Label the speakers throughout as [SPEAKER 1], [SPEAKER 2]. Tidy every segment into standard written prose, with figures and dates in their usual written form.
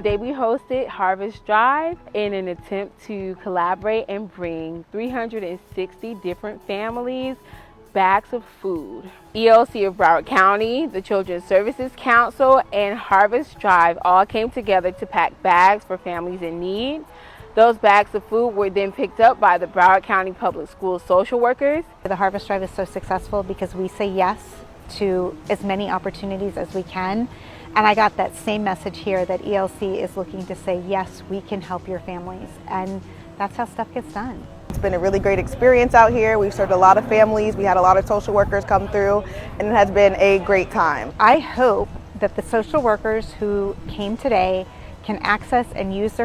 [SPEAKER 1] Today we hosted Harvest Drive in an attempt to collaborate and bring 360 different families bags of food. ELC of Broward County, the Children's Services Council, and Harvest Drive all came together to pack bags for families in need. Those bags of food were then picked up by the Broward County Public Schools social workers.
[SPEAKER 2] The Harvest Drive is so successful because we say yes to as many opportunities as we can. And I got that same message here that ELC is looking to say, yes, we can help your families. And that's how stuff gets done.
[SPEAKER 3] It's been a really great experience out here. We've served a lot of families. We had a lot of social workers come through, and it has been a great time.
[SPEAKER 2] I hope that the social workers who came today can access and use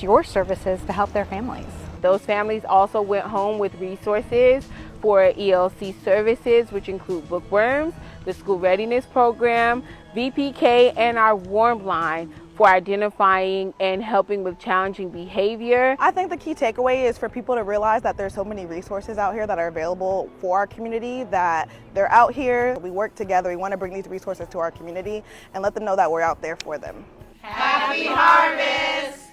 [SPEAKER 2] your services to help their families.
[SPEAKER 1] Those families also went home with resources for ELC services, which include bookworms, the school readiness program, VPK, and our warm line for identifying and helping with challenging behavior.
[SPEAKER 3] I think the key takeaway is for people to realize that there's so many resources out here that are available for our community, that they're out here. We work together. We want to bring these resources to our community and let them know that we're out there for them.
[SPEAKER 4] Happy Harvest!